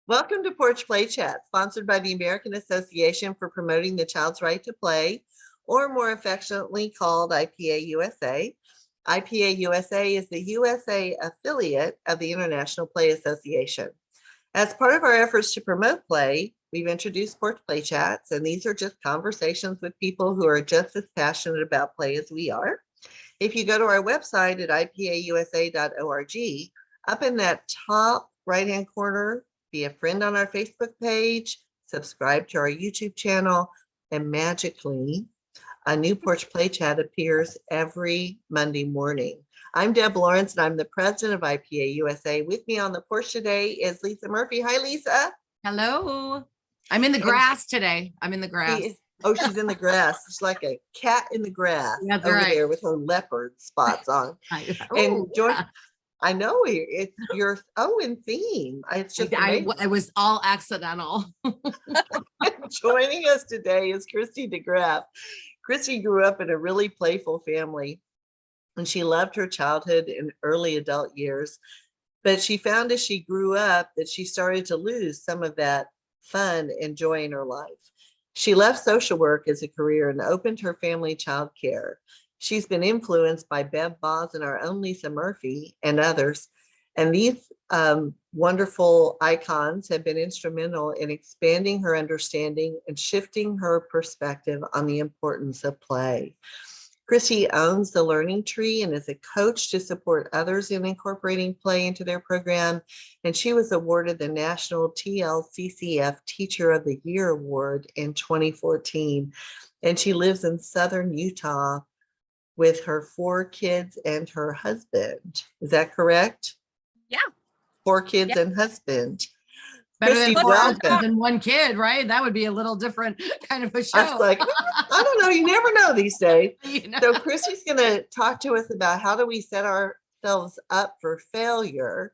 Welcome to Porch Play Chat, sponsored by the American Association for Promoting the Child's Right to Play, or more affectionately called IPA-USA. IPA-USA is the USA affiliate of the International Play Association. As part of our efforts to promote play, we've introduced Porch Play Chats, and these are just conversations with people who are just as passionate about play as we are. If you go to our website at IPAUSA.org, up in that top right-hand corner, be a friend on our Facebook page, subscribe to our YouTube channel, and magically, a new Porch Play Chat appears every Monday morning. I'm Deb Lawrence, and I'm the president of IPA-USA. With me on the porch today is Lisa Murphy. Hi, Lisa. Hello. I'm in the grass today. I'm in the grass. She's in the grass. She's like a cat in the grass over there with her leopard spots on. I know you're in theme. It's just it was all accidental. Joining us today is Kristy DeGraff. Kristy grew up in a really playful family, and she loved her childhood and early adult years. But she found as she grew up that she started to lose some of that fun and joy in her life. She left social work as a career and opened her family childcare. She's been influenced by Bev Bos and our own Lisa Murphy and others. And these wonderful icons have been instrumental in expanding her understanding and shifting her perspective on the importance of play. Kristy owns the Learning Tree and is a coach to support others in incorporating play into their program. And she was awarded the National TLCCF Teacher of the Year Award in 2014. And she lives in Southern Utah with her 4 kids and her husband. Is that correct? Yeah. 4 kids and husband. Better Kristy, than 4 husbands and 1 kid, right? That would be a little different kind of a show. I was like, I don't know. You never know these days. So Kristy's going to talk to us about how do we set ourselves up for failure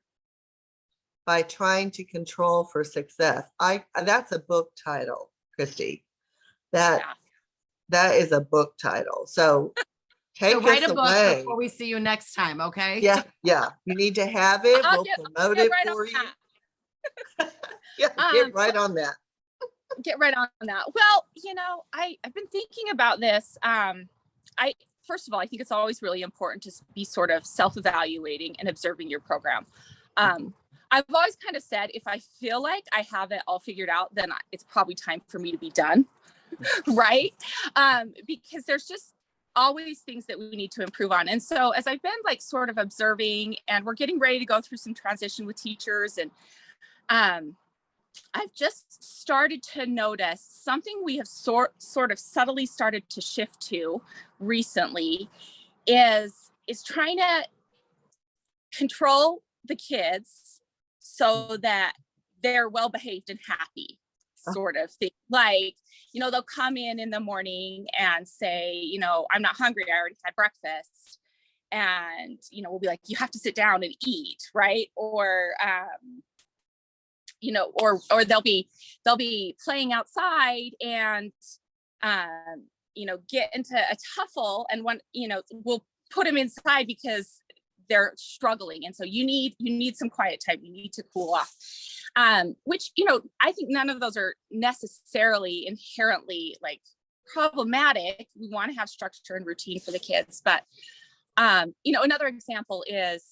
by trying to control for success. That's a book title, Kristy. That is a book title. So write a book before we see you next time, okay? Yeah. You need to have it. We'll promote it for you. Get right on that. Get right on that. Well, I've been thinking about this. First of all, I think it's always really important to be sort of self-evaluating and observing your program. I've always kind of said, if I feel like I have it all figured out, then it's probably time for me to be done, right? Because there's just always things that we need to improve on. And so as I've been sort of observing, and we're getting ready to go through some transition with teachers, and I've just started to notice something we have sort of subtly started to shift to recently is trying to control the kids so that they're well behaved and happy, sort of thing. They'll come in the morning and say, I'm not hungry, I already had breakfast. And, we'll be like, you have to sit down and eat, right? Or, or they'll be playing outside and, get into a tuffle, and we'll put them inside because they're struggling. And so you need some quiet time. You need to cool off. Which, I think none of those are necessarily inherently problematic. We want to have structure and routine for the kids. But, another example is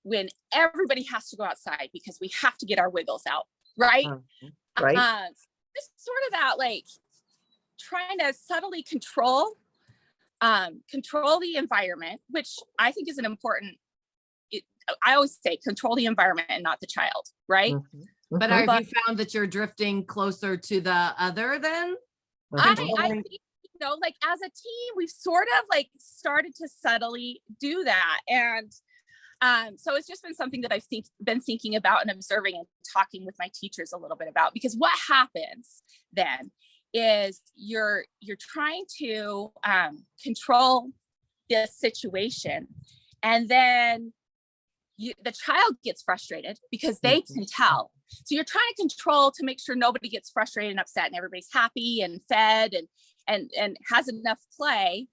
when everybody has to go outside because we have to get our wiggles out, right? Right. Just sort of that, trying to subtly control the environment, which I think is an important, I always say control the environment and not the child, right? Mm-hmm. But have you found that you're drifting closer to the other then? I think, as a team, we've sort of started to subtly do that. And so it's just been something that I've been thinking about and observing and talking with my teachers a little bit about, because what happens then is you're trying to control this situation, and then the child gets frustrated because they can tell. So you're trying to control to make sure nobody gets frustrated and upset and everybody's happy and fed and has enough play.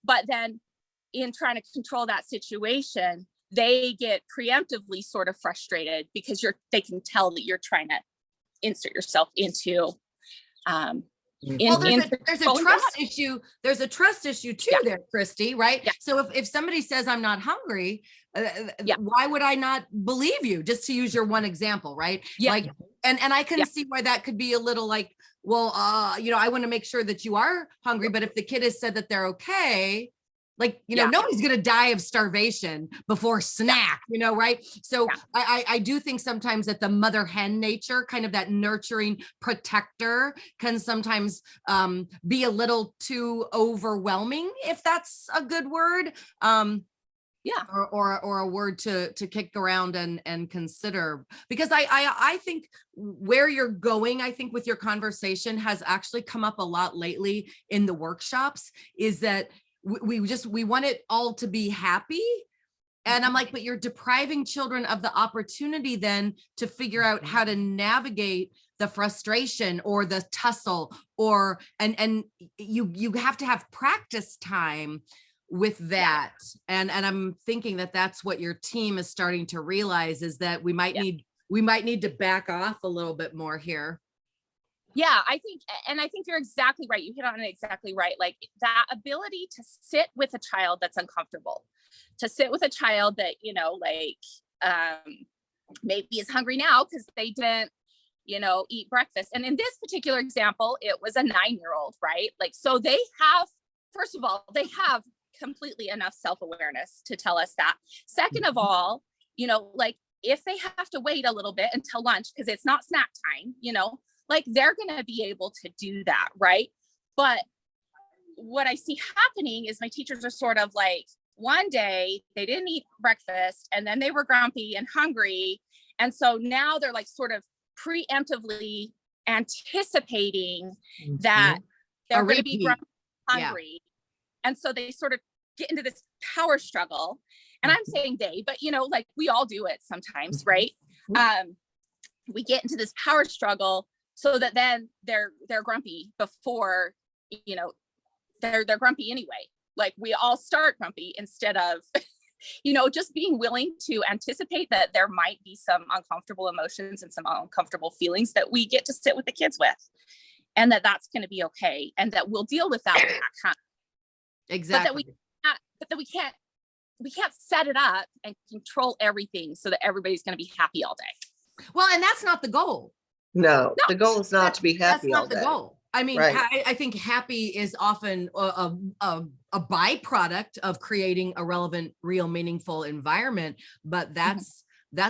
But then in trying to control that situation, they get preemptively sort of frustrated because they can tell that you're trying to insert yourself into well, there's a trust issue. There's a trust issue too there, Kristy, right? Yeah. So if somebody says I'm not hungry, why would I not believe you? Just to use your one example, right? Yeah. Like, and I can see why that could be a little like, well, I want to make sure that you are hungry, but if the kid has said that they're okay, like, nobody's going to die of starvation before snack, right? So I do think sometimes that the mother hen nature, kind of that nurturing protector, can sometimes be a little too overwhelming, if that's a good word. Or a word to kick around and consider, because I think where you're going, I think with your conversation has actually come up a lot lately in the workshops, is that we want it all to be happy. And I'm like, but you're depriving children of the opportunity then to figure out how to navigate the frustration or the tussle, and you have to have practice time with that. And I'm thinking that that's what your team is starting to realize, is that we might need to back off a little bit more here. Yeah, I think you're exactly right. You hit on it exactly right. Like that ability to sit with a child that's uncomfortable, to sit with a child that, maybe is hungry now because they didn't, eat breakfast. And in this particular example, it was a 9-year-old, right? Like, so they have, first of all, they have completely enough self-awareness to tell us that. Second of all, if they have to wait a little bit until lunch because it's not snack time, like they're going to be able to do that, right? But what I see happening is my teachers are sort of like, one day they didn't eat breakfast and then they were grumpy and hungry. And so now they're like sort of preemptively anticipating that they're going to be grumpy, hungry. And so they sort of get into this power struggle. And I'm saying they, but like we all do it sometimes, right? We get into this power struggle so that then they're grumpy before, they're grumpy anyway. Like we all start grumpy instead of, just being willing to anticipate that there might be some uncomfortable emotions and some uncomfortable feelings that we get to sit with the kids with, and that's going to be okay. And that we'll deal with that. Exactly. But that we can't set it up and control everything so that everybody's going to be happy all day. Well, and that's not the goal. No, the goal is not to be happy all day. That's not the goal. I mean, I think happy is often a byproduct of creating a relevant, real, meaningful environment, but that's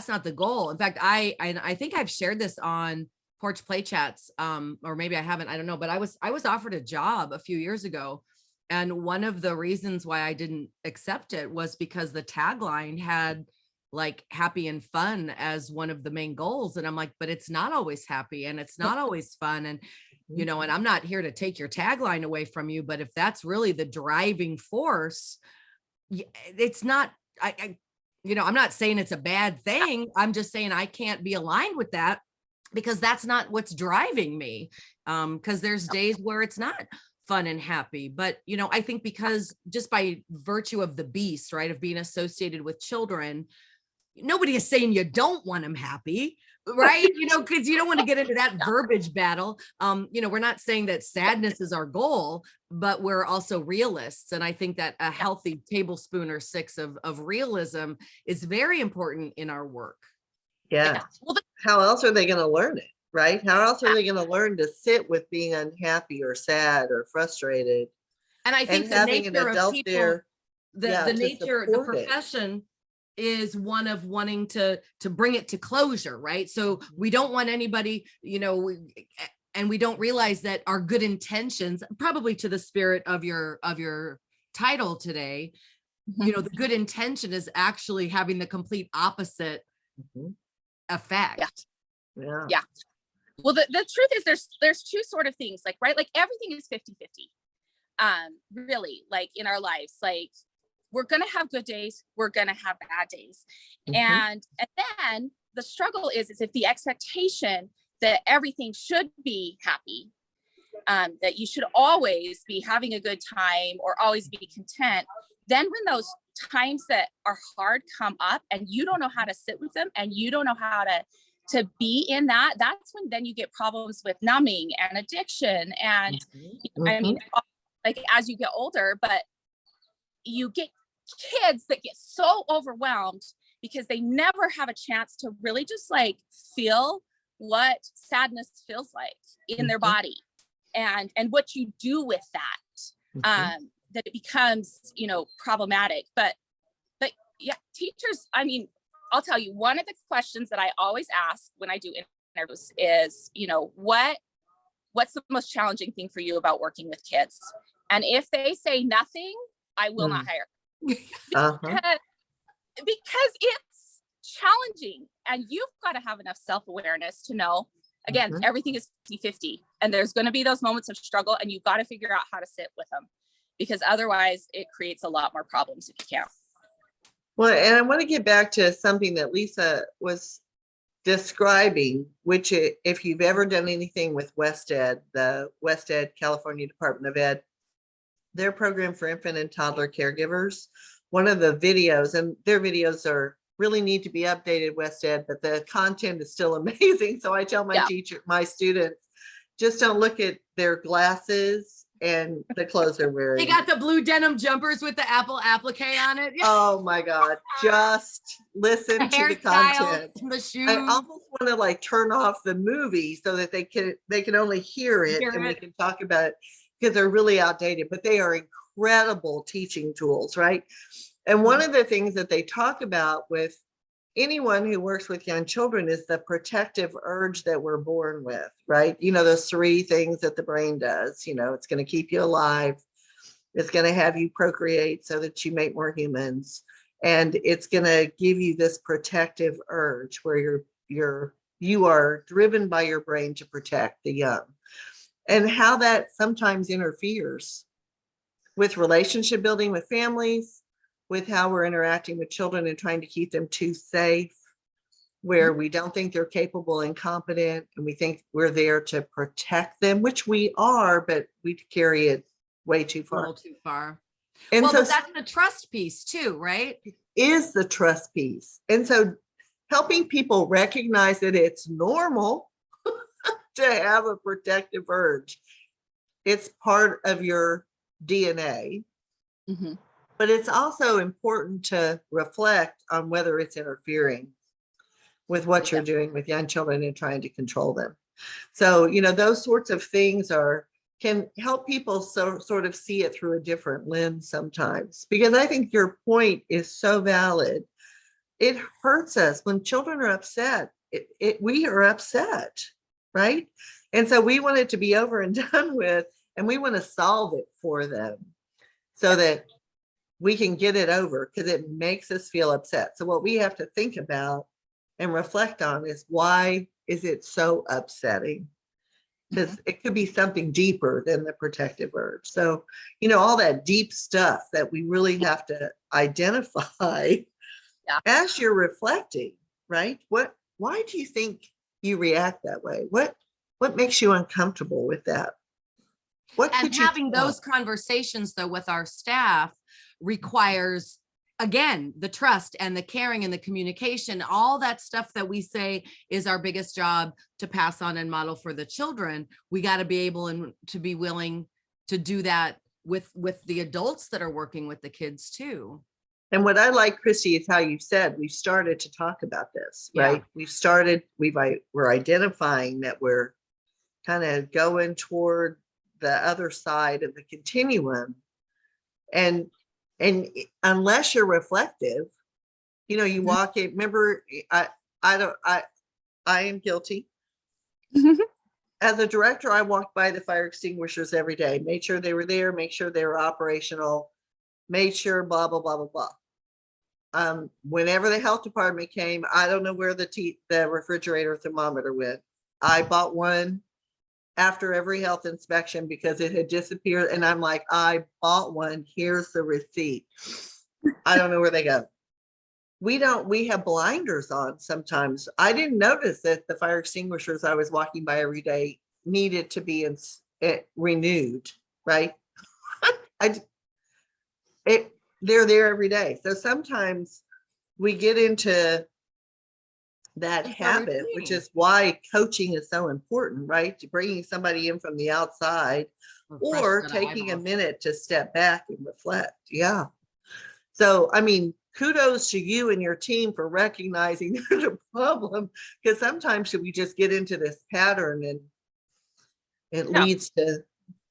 not the goal. In fact, I think I've shared this on Porch Play Chats, or maybe I haven't, I don't know, but I was offered a job a few years ago. And one of the reasons why I didn't accept it was because the tagline had like happy and fun as one of the main goals. And I'm like, but it's not always happy and it's not always fun. And, and I'm not here to take your tagline away from you, but if that's really the driving force, it's not, I'm not saying it's a bad thing. I'm just saying I can't be aligned with that because that's not what's driving me. Because there's days where it's not fun and happy, but I think because just by virtue of the beast, right, of being associated with children, nobody is saying you don't want them happy, right? Because you don't want to get into that verbiage battle. We're not saying that sadness is our goal, but we're also realists. And I think that a healthy tablespoon or 6 of realism is very important in our work. Yeah. Well, how else are they going to learn it? Right? How else are they going to learn to sit with being unhappy or sad or frustrated? And I think the nature of people, there, the nature, the profession is one of wanting to bring it to closure, right? So we don't want anybody, and we don't realize that our good intentions, probably to the spirit of your title today, the good intention is actually having the complete opposite effect. Yeah. Well, the truth is there's two sort of things, like, right? Like everything is 50-50. Really, like in our lives, like we're going to have good days, we're going to have bad days. And then the struggle is if the expectation that everything should be happy, that you should always be having a good time or always be content, then when those times that are hard come up and you don't know how to sit with them and you don't know how to be in that, that's when then you get problems with numbing and addiction. And I mean, like as you get older, but you get kids that get so overwhelmed because they never have a chance to really just like feel what sadness feels like in their body and what you do with that. That it becomes, you know, problematic. But yeah, teachers, I mean, I'll tell you, one of the questions that I always ask when I do interviews is, you know, what's the most challenging thing for you about working with kids? And if they say nothing, I will not hire. Because it's challenging and you've got to have enough self-awareness to know, again, everything is 50-50 and there's going to be those moments of struggle and you've got to figure out how to sit with them, because otherwise it creates a lot more problems if you can't. Well, and I want to get back to something that Lisa was describing, which if you've ever done anything with WestEd, the WestEd California Department of Ed, their program for infant and toddler caregivers, one of the videos, and their videos are really need to be updated, WestEd, but the content is still amazing. So I tell my students, just don't look at their glasses and the clothes they're wearing. They got the blue denim jumpers with the Apple applique on it. Oh my God. Just listen to the content. The shoes. I almost want to like turn off the movie so that they can only hear it and we can talk about it, because they're really outdated, but they are incredible teaching tools, right? And one of the things that they talk about with anyone who works with young children is the protective urge that we're born with, right? You know, those 3 things that the brain does. You know, it's going to keep you alive, it's going to have you procreate so that you make more humans, and it's going to give you this protective urge where you are driven by your brain to protect the young, and how that sometimes interferes with relationship building with families, with how we're interacting with children and trying to keep them too safe, where we don't think they're capable and competent, and we think we're there to protect them, which we are, but we carry it way too far. A little too far. And well, so but that's the trust piece too, right? Is the trust piece. And so helping people recognize that it's normal to have a protective urge. It's part of your DNA. But it's also important to reflect on whether it's interfering with what you're doing with young children and trying to control them. So, you know, those sorts of things can help people sort of see it through a different lens sometimes, because I think your point is so valid. It hurts us when children are upset. We are upset, right? And so we want it to be over and done with, and we want to solve it for them so that we can get it over, because it makes us feel upset. So what we have to think about and reflect on is, why is it so upsetting? Because it could be something deeper than the protective urge. So, you know, all that deep stuff that we really have to identify as you're reflecting, right? Why do you think you react that way? What makes you uncomfortable with that? And having those conversations though with our staff requires, again, the trust and the caring and the communication, all that stuff that we say is our biggest job to pass on and model for the children. We got to be able and to be willing to do that with the adults that are working with the kids too. And what I like, Kristy, is how you said we've started to talk about this, right? We're identifying that we're kind of going toward the other side of the continuum. And unless you're reflective, you know, you walk in, remember, I am guilty. As a director, I walked by the fire extinguishers every day, made sure they were there, make sure they were operational, made sure blah, blah, blah, blah, blah. Whenever the health department came, I don't know where the refrigerator thermometer went. I bought one after every health inspection because it had disappeared. And I'm like, I bought one. Here's the receipt. I don't know where they go. We have blinders on sometimes. I didn't notice that the fire extinguishers I was walking by every day needed to be renewed, right? they're there every day. So sometimes we get into that It's a habit, which routine. is why coaching is so important, right? To bringing somebody in from the outside A fresh or set of taking a eyeballs. minute to step back and reflect. Yeah. So, I mean, kudos to you and your team for recognizing there's a problem, because sometimes we just get into this pattern and it Yeah. leads to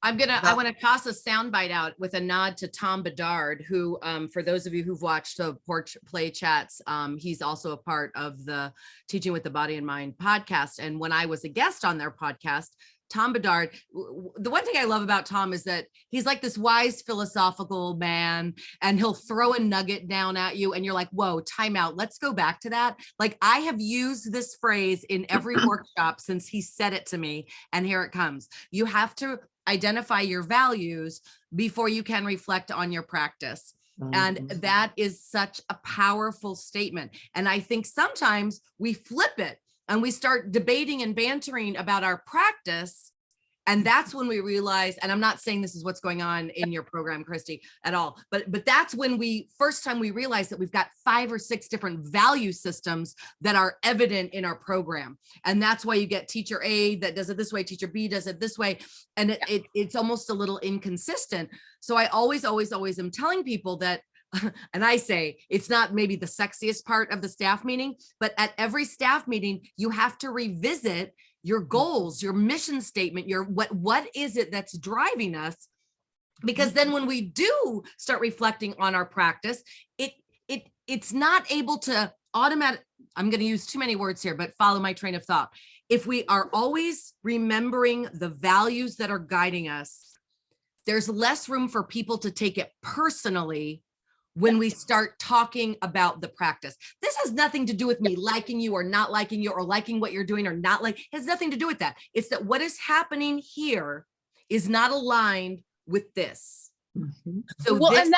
I not. want to toss a soundbite out with a nod to Tom Bedard, who, for those of you who've watched the Porch Play Chats, he's also a part of the Teaching with the Body and Mind podcast. And when I was a guest on their podcast, Tom Bedard, the one thing I love about Tom is that he's like this wise philosophical man, and he'll throw a nugget down at you and you're like, whoa, time out. Let's go back to that. Like, I have used this phrase in every workshop since he said it to me. And here it comes. You have to identify your values before you can reflect on your practice. And that is such a powerful statement. And I think sometimes we flip it and we start debating and bantering about our practice. And that's when we realize, and I'm not saying this is what's going on in your program, Kristy, at all, but that's when first time we realize that we've got 5 or 6 different value systems that are evident in our program. And that's why you get teacher A that does it this way, teacher B does it this way. And it's almost a little inconsistent. So I always am telling people that, and I say, it's not maybe the sexiest part of the staff meeting, but at every staff meeting, you have to revisit your goals, your mission statement, your what is it that's driving us? Because then when we do start reflecting on our practice, it's not able to automatic. I'm going to use too many words here, but follow my train of thought. If we are always remembering the values that are guiding us, there's less room for people to take it personally when we start talking about the practice. This has nothing to do with me liking you or not liking you, or liking what you're doing or not like. It has nothing to do with that. It's that what is happening here is not aligned with this. So well, and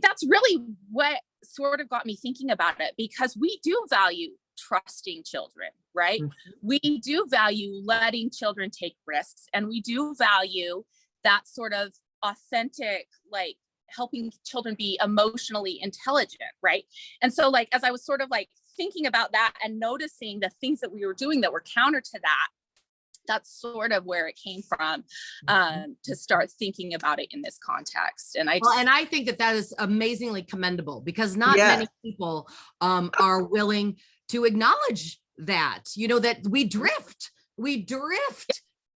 that's really what sort of got me thinking about it, because we do value trusting children, right? We do value letting children take risks, and we do value that sort of authentic, like, helping children be emotionally intelligent, right? And so, like, as I was sort of like thinking about that and noticing the things that we were doing that were counter to that, that's sort of where it came from, to start thinking about it in this context. And I think that is amazingly commendable, because not many people are willing to acknowledge that, that we drift.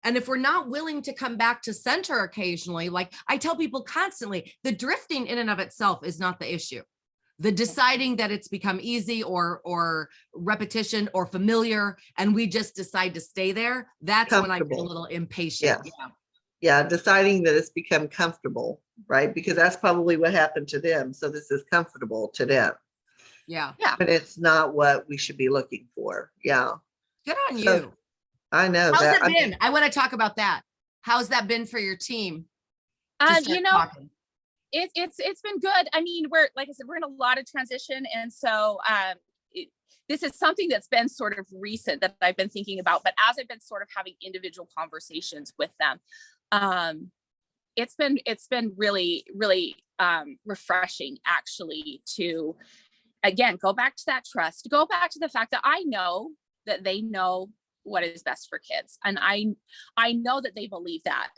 And if we're not willing to come back to center occasionally, like I tell people constantly, the drifting in and of itself is not the issue. The deciding that it's become easy or repetition or familiar, and we just decide to stay there, that's when I get a little impatient. Yeah, deciding that it's become comfortable, right? Because that's probably what happened to them. So this is comfortable to them. Yeah. But it's not what we should be looking for. Yeah. Good on you. I know. How's it been? I want to talk about that. How's that been for your team? It's been good. I mean, like I said, we're in a lot of transition. And so this is something that's been sort of recent that I've been thinking about, but as I've been sort of having individual conversations with them, it's been really, really refreshing, actually, to, again, go back to that trust, go back to the fact that I know that they know what is best for kids. And I know that they believe that.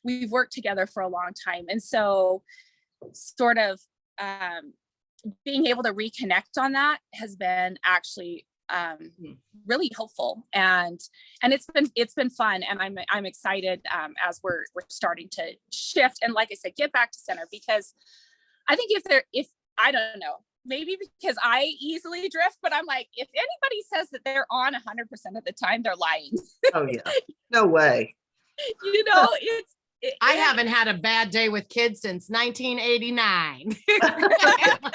We've worked together for a long time. And so sort of being able to reconnect on that has been actually really helpful. And it's been fun. And I'm excited as we're starting to shift. And like I said, get back to center, because I think if I don't know, maybe because I easily drift, but I'm like, if anybody says that they're on 100% of the time, they're lying. Oh yeah, no way. I haven't had a bad day with kids since 1989.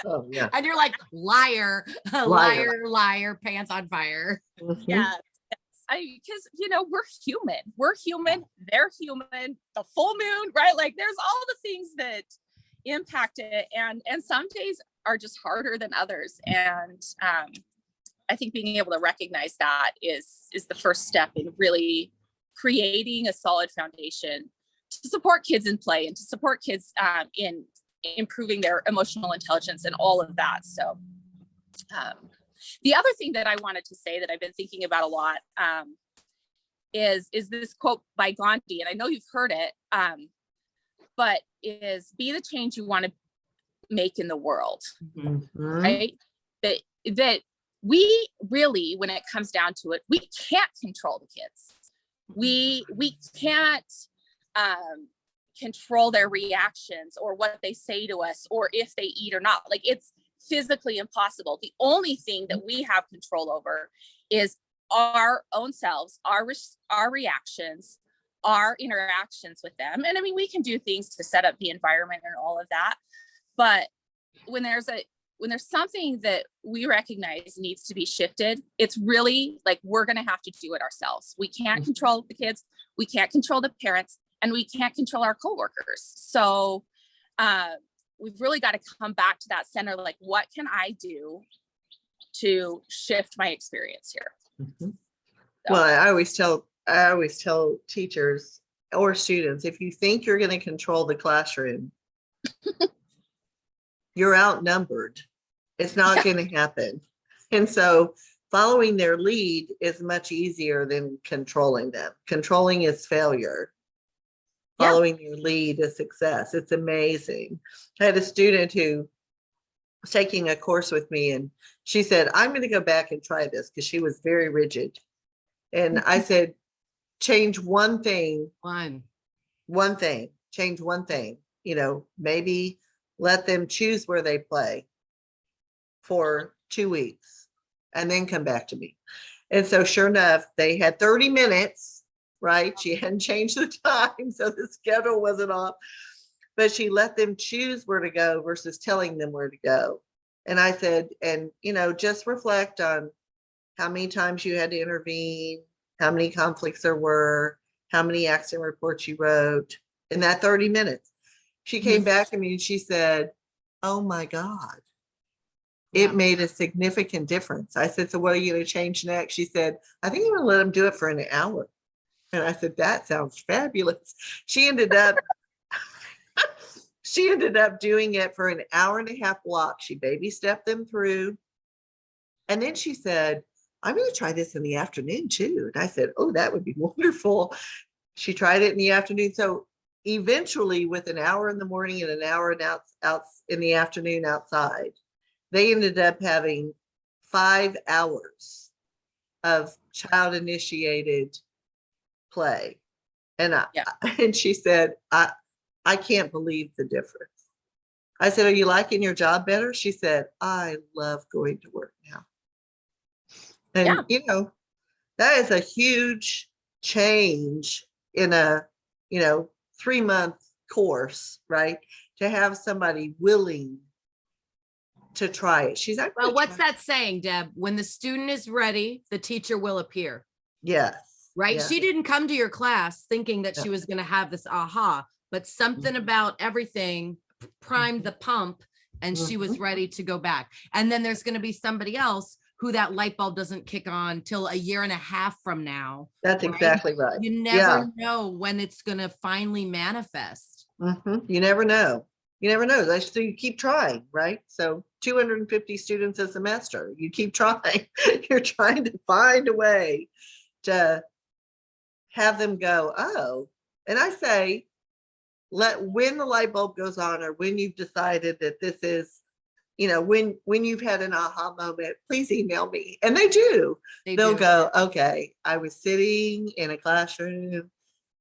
Oh, yeah. And you're like, liar, pants on fire. Yeah. Because we're human, they're human, the full moon, right? Like, there's all the things that impact it, and some days are just harder than others. And I think being able to recognize that is the first step in really creating a solid foundation to support kids in play and to support kids in improving their emotional intelligence and all of that. So the other thing that I wanted to say that I've been thinking about a lot is this quote by Gandhi, and I know you've heard it, but is be the change you want to make in the world, right? That we really, when it comes down to it, we can't control the kids. We can't control their reactions or what they say to us or if they eat or not. Like, it's physically impossible. The only thing that we have control over is our own selves, our reactions, our interactions with them. And I mean, we can do things to set up the environment and all of that. But when there's something that we recognize needs to be shifted, it's really like, we're going to have to do it ourselves. We can't control the kids. We can't control the parents, and we can't control our coworkers. So we've really got to come back to that center. Like, what can I do to shift my experience here? So. Well, I always tell teachers or students, if you think you're going to control the classroom, you're outnumbered. It's not going to happen. And so following their lead is much easier than controlling them. Controlling is failure. Following your lead is success. It's amazing. I had a student who was taking a course with me, and she said, I'm going to go back and try this, because she was very rigid. And I said, change one thing. One thing. Change one thing. Maybe let them choose where they play for 2 weeks and then come back to me. And so sure enough, they had 30 minutes, right? She hadn't changed the time, so the schedule wasn't off, but she let them choose where to go versus telling them where to go. And I said, and just reflect on how many times you had to intervene, how many conflicts there were, how many accident reports you wrote in that 30 minutes. She came back to me and she said, oh my God, it made a significant difference. I said, so what are you going to change next? She said, I think I'm going to let them do it for an hour. And I said, that sounds fabulous. She ended up doing it for an hour and a half block. She baby stepped them through. And then she said, I'm going to try this in the afternoon too. And I said, oh, that would be wonderful. She tried it in the afternoon. So eventually, with an hour in the morning and an hour out in the afternoon outside, they ended up having 5 hours of child initiated play. And and she said, I can't believe the difference. I said, are you liking your job better? She said, I love going to work now. And that is a huge change in a 3-month course, right? To have somebody willing to try it. She's like, well, what's that saying, Deb? When the student is ready, the teacher will appear. Yes. Right. Yes. She didn't come to your class thinking that she was going to have this aha, but something about everything primed the pump, and she was ready to go back. And then there's going to be somebody else who that light bulb doesn't kick on till a year and a half from now. That's right? exactly right. You never know when it's going to finally manifest. You never know. You never know. So you keep trying, right? So 250 students a semester, you keep trying. You're trying to find a way to have them go, oh, and I say, when the light bulb goes on, or when you've decided that this is, when you've had an aha moment, please email me. And they do. They'll go, okay, I was sitting in a classroom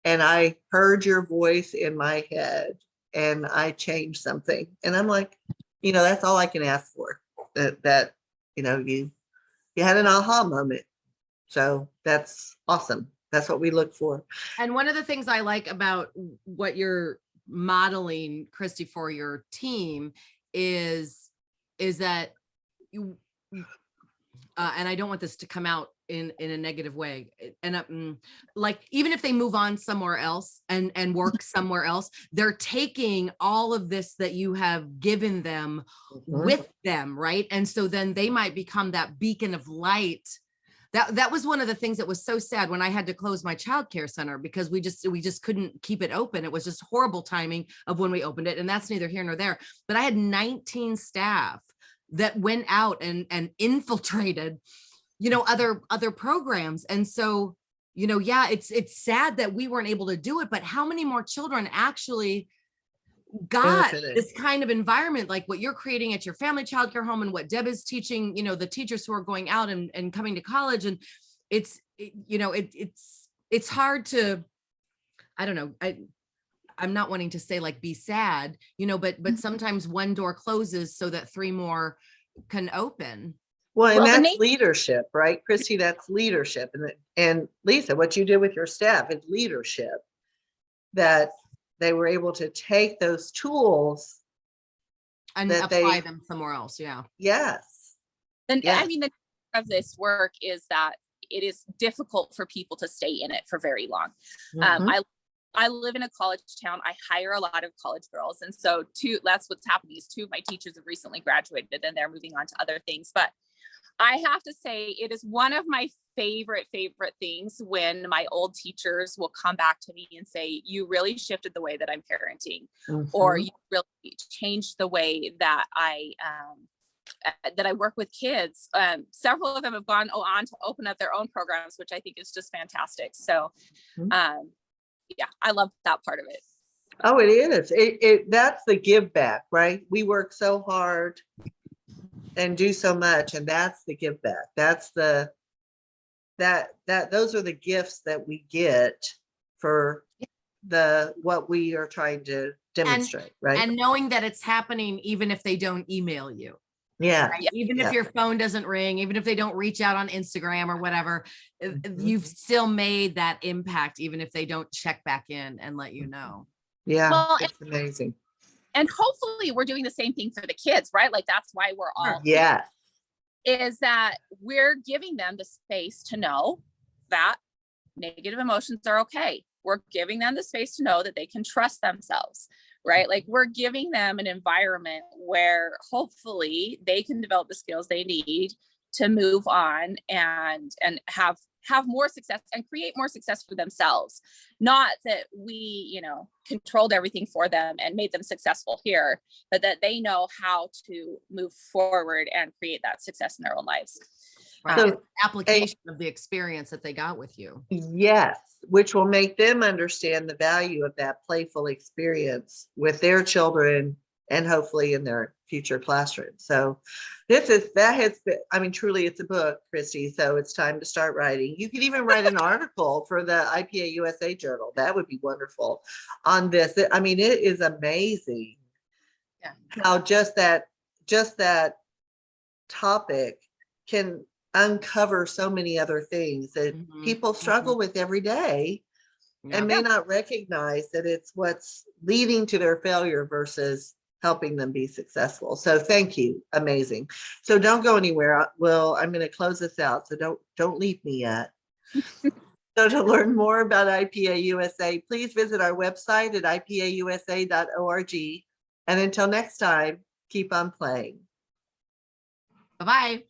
and I heard your voice in my head and I changed something. And I'm like, that's all I can ask for, that you had an aha moment. So that's awesome. That's what we look for. And one of the things I like about what you're modeling, Kristy, for your team is that you, and I don't want this to come out in a negative way. And like, even if they move on somewhere else and work somewhere else, they're taking all of this that you have given them with them, right? And so then they might become that beacon of light That was one of the things that was so sad when I had to close my childcare center, because we just couldn't keep it open. It was just horrible timing of when we opened it. And that's neither here nor there. But I had 19 staff that went out and infiltrated, other programs. And so, yeah, it's sad that we weren't able to do it, but how many more children actually got this kind of environment like what you're creating at your family childcare home, and what Deb is teaching, the teachers who are going out and coming to college. And it's hard to, I don't know, I'm not wanting to say like be sad, but sometimes one door closes so that 3 more can open. Well, and that's leadership, right, Kristy? That's leadership. And Lisa, what you did with your staff is leadership, that they were able to take those tools and apply them somewhere else. Yeah. Yes. And yes. I mean, the of this work is that it is difficult for people to stay in it for very long. Mm-hmm. I live in a college town. I hire a lot of college girls. And so that's what's happening is 2 of my teachers have recently graduated and they're moving on to other things. But I have to say it is one of my favorite things when my old teachers will come back to me and say, you really shifted the way that I'm parenting, mm-hmm. or you really changed the way that I work with kids. Several of them have gone on to open up their own programs, which I think is just fantastic. So, yeah, I love that part of it. Oh, it is. That's the give back, right? We work so hard and do so much, and that's the give back. That's those are the gifts that we get for what we are trying to demonstrate, right? And knowing that it's happening even if they don't email you. Yeah. Right? Even if your phone doesn't ring, even if they don't reach out on Instagram or whatever, you've still made that impact, even if they don't check back in and let you know. Yeah, well, it's amazing. And hopefully we're doing the same thing for the kids, right? Like that's why we're all here, is that we're giving them the space to know that negative emotions are okay. We're giving them the space to know that they can trust themselves, right? Like we're giving them an environment where hopefully they can develop the skills they need to move on and have more success and create more success for themselves. Not that we, controlled everything for them and made them successful here, but that they know how to move forward and create that success in their own lives. Right. So, application of the experience that they got with you. Yes, which will make them understand the value of that playful experience with their children and hopefully in their future classroom. So truly it's a book, Kristy. So it's time to start writing. You could even write an article for the IPA-USA journal. That would be wonderful on this. It is amazing how just that topic can uncover so many other things that people struggle with every day and may not recognize that it's what's leading to their failure versus helping them be successful. So thank you. Amazing. So don't go anywhere. I'm going to close this out. So don't leave me yet. So to learn more about IPA-USA, please visit our website at IPAUSA.org. And until next time, keep on playing. Bye-bye.